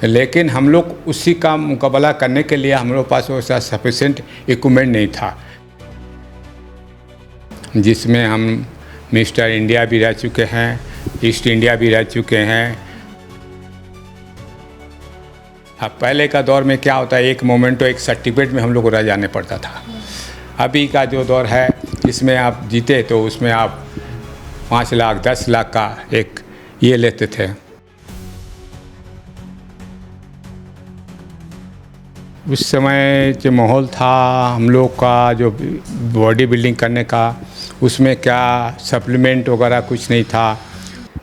लेकिन हम लोग उसी का मुकाबला करने के लिए हम लोग पास वैसा सफिशेंट इक्विपमेंट नहीं था, जिसमें हम मिस्टर इंडिया भी रह चुके हैं, ईस्ट इंडिया भी रह चुके हैं। अब पहले का दौर में क्या होता है, एक मोमेंटो एक सर्टिफिकेट में हम लोग को रह जाने पड़ता था। अभी का जो दौर है इसमें आप जीते तो उसमें आप 5 लाख 10 लाख का एक ये लेते थे। उस समय जो माहौल था हम लोग का जो बॉडी बिल्डिंग करने का, उसमें क्या सप्लीमेंट वगैरह कुछ नहीं था।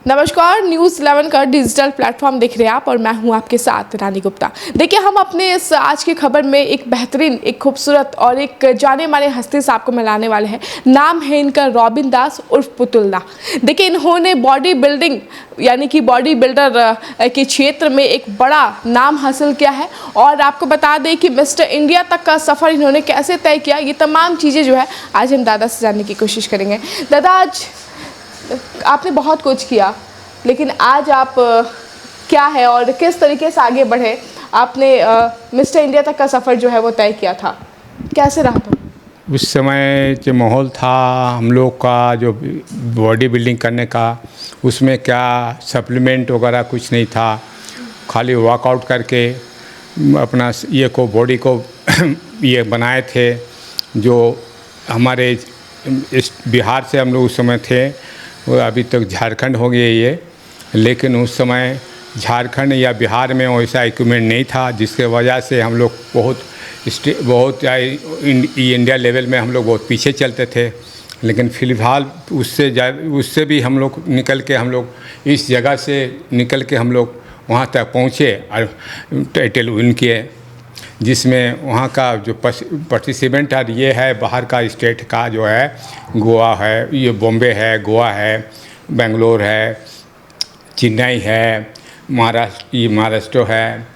नमस्कार, न्यूज़ 11 का डिजिटल प्लेटफॉर्म देख रहे हैं आप और मैं हूं आपके साथ रानी गुप्ता। देखिए, हम अपने इस आज की खबर में एक बेहतरीन, एक खूबसूरत और एक जाने माने हस्ती से आपको मिलाने वाले हैं। नाम है इनका रॉबिन दास उर्फ पुतुल दा। देखिए, इन्होंने बॉडी बिल्डिंग यानी कि बॉडी बिल्डर के क्षेत्र में एक बड़ा नाम हासिल किया है और आपको बता दें कि मिस्टर इंडिया तक का सफ़र इन्होंने कैसे तय किया, ये तमाम चीज़ें जो है आज हम दादा से जानने की कोशिश करेंगे। दादा, आज आपने बहुत कुछ किया, लेकिन आज आप क्या है और किस तरीके से आगे बढ़े? आपने मिस्टर इंडिया तक का सफ़र जो है वो तय किया था, कैसे रहा था? उस समय जो माहौल था हम लोग का जो बॉडी बिल्डिंग करने का, उसमें क्या सप्लीमेंट वगैरह कुछ नहीं था। खाली वर्कआउट करके अपना ये को बॉडी को ये बनाए थे। जो हमारे इस बिहार से हम लोग उस समय थे, वो अभी तक झारखंड हो गए ये, लेकिन उस समय झारखंड या बिहार में वैसा इक्विपमेंट नहीं था, जिसके वजह से हम लोग बहुत इंडिया लेवल में हम लोग बहुत पीछे चलते थे। लेकिन फ़िलहाल उससे भी हम लोग निकल के, हम लोग इस जगह से निकल के हम लोग वहाँ तक पहुँचे और टाइटल विन किए, जिसमें वहाँ का जो पार्टिसिपेंट है ये है बाहर का स्टेट का, जो है गोवा है, ये बॉम्बे है, गोवा है, बेंगलोर है, चेन्नई है, महाराष्ट्र है,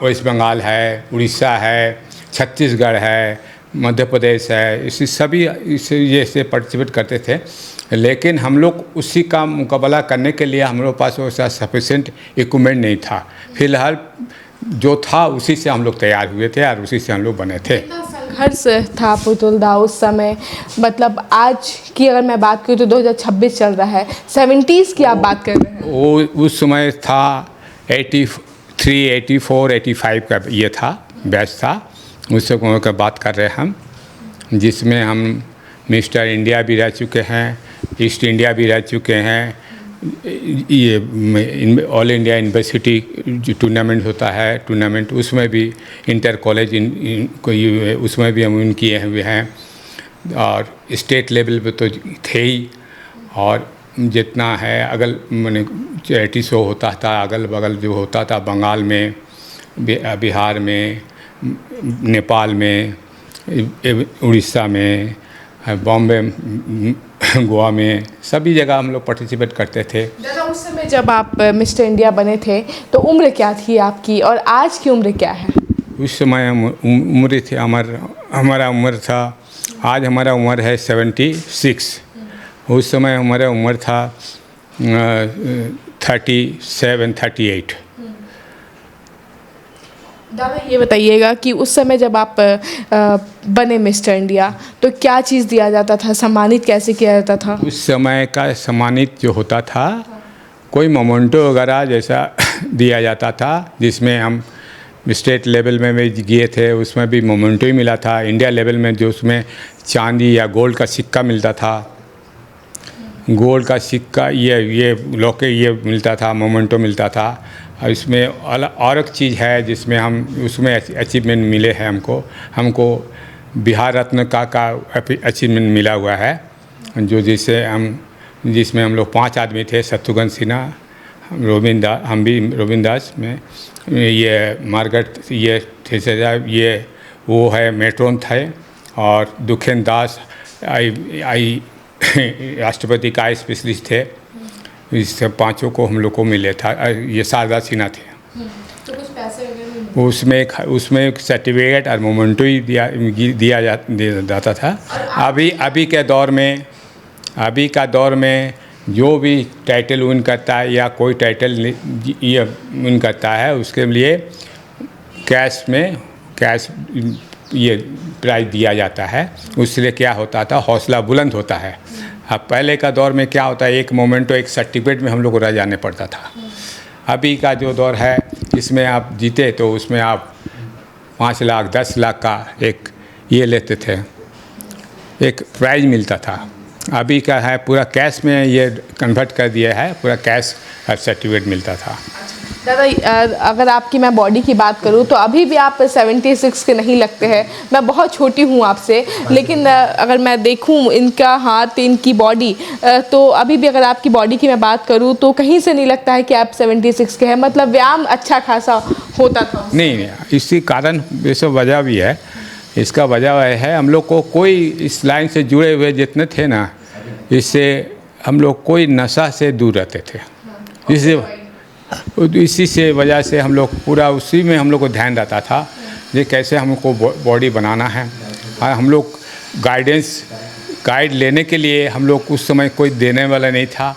वेस्ट बंगाल है, उड़ीसा है, छत्तीसगढ़ है, मध्य प्रदेश है, इसी सभी ये से पार्टिसिपेट करते थे। लेकिन हम लोग उसी का मुकाबला करने के लिए हम लोग पास वैसा सफिशेंट इक्विपमेंट नहीं था। फिलहाल जो था उसी से हम लोग तैयार हुए थे और उसी से हम लोग बने थे। संघर्ष था पुतुल दा उस समय, मतलब आज की अगर मैं बात करूँ तो 2026 चल रहा है, 70s की आप बात कर रहे हैं। वो उस समय था 83, 84, 85 का ये था, बैच था, उस समय का बात कर रहे हैं हम, जिसमें हम मिस्टर इंडिया भी रह चुके हैं, ईस्ट इंडिया भी रह चुके हैं। ये ऑल इंडिया यूनिवर्सिटी जो टूर्नामेंट होता है, टूर्नामेंट उसमें भी इंटर कॉलेज उसमें भी हम विन किए हुए हैं। और स्टेट लेवल पे तो थे ही, और जितना है अगल मैंने चैरिटी शो होता था अगल बगल जो होता था, बंगाल में, बिहार में, नेपाल में, उड़ीसा में, बॉम्बे, गोवा में, सभी जगह हम लोग पार्टिसिपेट करते थे। दादा, उस समय जब आप मिस्टर इंडिया बने थे तो उम्र क्या थी आपकी और आज की उम्र क्या है? उस समय उम्र थी हमारा उम्र था, आज हमारा उम्र है 76। उस समय हमारा उम्र था 37, 38। दादा, ये बताइएगा कि उस समय जब आप बने मिस्टर इंडिया तो क्या चीज़ दिया जाता था, सम्मानित कैसे किया जाता था? उस समय का सम्मानित जो होता था, कोई मोमेंटो वगैरह जैसा दिया जाता था, जिसमें हम स्टेट लेवल में भी गए थे, उसमें भी मोमेंटो ही मिला था। इंडिया लेवल में जो उसमें चांदी या गोल्ड का सिक्का मिलता था, गोल्ड का सिक्का ये लौके ये मिलता था, मोमेंटो मिलता था। और इसमें और एक चीज़ है जिसमें हम उसमें अचीवमेंट मिले हैं हमको बिहार रत्न का अचीवमेंट मिला हुआ है, जो जिसमें हम लोग 5 आदमी थे, शत्रुघ्न सिन्हा, हम भी रॉबिन दास में, ये मार्गरेट, ये थे, ये वो है मेट्रोन थे, और दुखेन दास राष्ट्रपति का स्पेशलिस्ट थे। इस 5 को हम लोग को मिले था। ये शारदा सिन्हा थे। तो कुछ पैसे वगैरह उसमें एक सर्टिफिकेट और मोमेंटो ही दिया जाता था। अभी का दौर में जो भी टाइटल विन करता है या कोई टाइटल ये विन करता है उसके लिए कैश ये प्राइज़ दिया जाता है। उससे क्या होता था, हौसला बुलंद होता है। अब पहले का दौर में क्या होता है, एक मोमेंटो एक सर्टिफिकेट में हम लोग को रह जाने पड़ता था। अभी का जो दौर है इसमें आप जीते तो उसमें आप 5 लाख 10 लाख का एक ये लेते थे, एक प्राइज़ मिलता था। अभी का है पूरा कैश में ये कन्वर्ट कर दिया है, पूरा कैश सर्टिफिकेट मिलता था। दादा अगर आपकी मैं बॉडी की बात करूं तो अभी भी आप 76 के नहीं लगते हैं। मैं बहुत छोटी हूं आपसे, लेकिन अगर मैं देखूं इनका हाथ, इनकी बॉडी, तो अभी भी अगर आपकी बॉडी की मैं बात करूं तो कहीं से नहीं लगता है कि आप 76 के हैं। मतलब व्यायाम अच्छा खासा होता था। नहीं, इसी कारण ये सब वजह भी है। इसका वजह है हम लोग को कोई इस लाइन से जुड़े हुए जितने थे ना, इससे हम लोग कोई नशा से दूर रहते थे। इसी से वजह से हम लोग पूरा उसी में हम लोग को ध्यान रहता था ये कैसे हमको बॉडी बनाना है। और हम लोग गाइड लेने के लिए हम लोग उस समय कोई देने वाला नहीं था।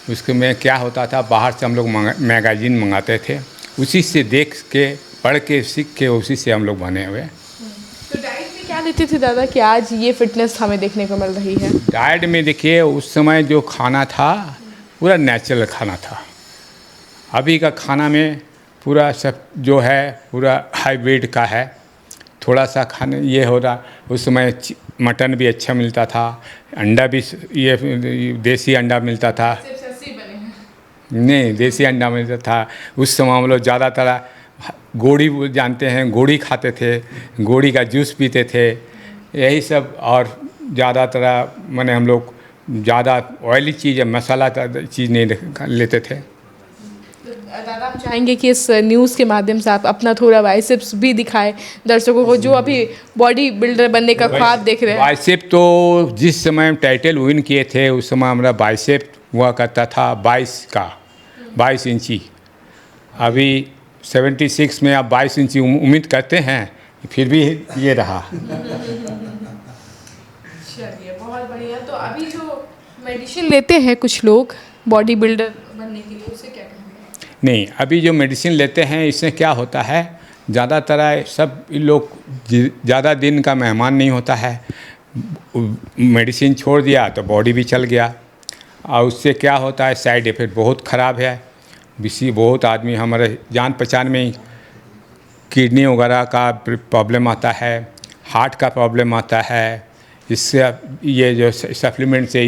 उसके में क्या होता था, बाहर से हम लोग मैगज़ीन मंगाते थे, उसी से देख के पढ़ के सीख के उसी से हम लोग बने हुए। तो डाइट में क्या लेते थे दादा कि आज ये फिटनेस हमें देखने को मिल रही है? डाइट में देखिए उस समय जो खाना था पूरा नेचुरल खाना था। अभी का खाना में पूरा सब जो है पूरा हाइब्रिड का है। थोड़ा सा खाने ये हो रहा, उस समय मटन भी अच्छा मिलता था, अंडा भी ये देसी अंडा मिलता था। नहीं, देसी अंडा मिलता था। उस समय हम लोग ज़्यादातर गोड़ी जानते हैं, गोड़ी खाते थे, गोड़ी का जूस पीते थे, यही सब। और ज़्यादातर माने हम लोग ज़्यादा ऑयली चीज़ या मसाला चीज़ नहीं लेते थे। दादा हम चाहेंगे कि इस न्यूज़ के माध्यम से आप अपना थोड़ा बाइसेप्स भी दिखाएं दर्शकों को जो अभी बॉडी बिल्डर बनने का ख्वाब देख रहे हैं। बाइसेप तो जिस समय हम टाइटल विन किए थे उस समय हमारा बाइसेप हुआ करता था 22 इंची। अभी 76 में आप 22 इंची उम्मीद करते हैं, फिर भी ये रहा। चलिए बहुत बढ़िया। तो अभी जो मेडिसिन लेते हैं कुछ लोग बॉडी बिल्डर बनने के लिए, उसे क्या कहेंगे? नहीं, अभी जो मेडिसिन लेते हैं इससे क्या होता है, ज़्यादातर सब लोग ज़्यादा दिन का मेहमान नहीं होता है। मेडिसिन छोड़ दिया तो बॉडी भी चल गया, और उससे क्या होता है साइड इफ़ेक्ट बहुत ख़राब है। बहुत आदमी हमारे जान पहचान में किडनी वगैरह का प्रॉब्लम आता है, हार्ट का प्रॉब्लम आता है। इससे ये जो सप्लीमेंट से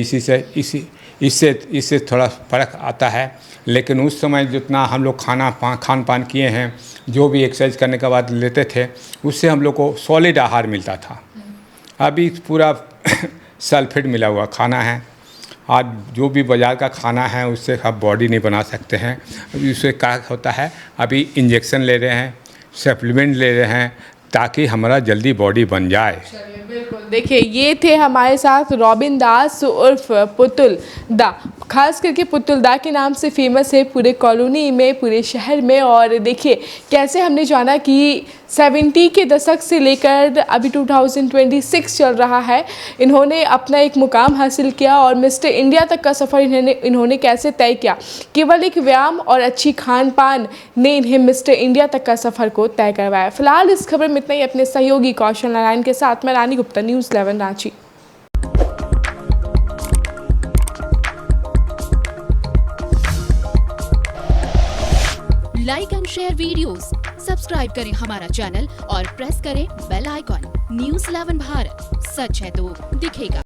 इससे थोड़ा फ़र्क आता है। लेकिन उस समय जितना हम लोग खान पान किए हैं, जो भी एक्सरसाइज करने के बाद लेते थे, उससे हम लोग को सॉलिड आहार मिलता था। अभी पूरा सल्फेट मिला हुआ खाना है। आज जो भी बाज़ार का खाना है उससे आप बॉडी नहीं बना सकते हैं। अभी उससे क्या होता है, अभी इंजेक्शन ले रहे हैं, सप्लीमेंट ले रहे हैं ताकि हमारा जल्दी बॉडी बन जाए। बिल्कुल, देखिए ये थे हमारे साथ रॉबिन दास उर्फ पुतुल दा। खास करके पुतुल दा के नाम से फेमस है पूरे कॉलोनी में, पूरे शहर में। और देखिए कैसे हमने जाना कि 70 के दशक से लेकर अभी 2026 चल रहा है, इन्होंने अपना एक मुकाम हासिल किया और मिस्टर इंडिया तक का सफ़र इन्होंने कैसे तय किया। केवल एक व्यायाम और अच्छी खान पान ने इन्हें मिस्टर इंडिया तक का सफ़र को तय करवाया। फिलहाल इस खबर में इतना ही। अपने सहयोगी कौशल नारायण के साथ मैं Rani Gupta, news 11 Ranchi. Like and share videos, subscribe करें हमारा चैनल और प्रेस करें बेल आइकॉन। न्यूज़ 11 भारत, सच है तो दिखेगा।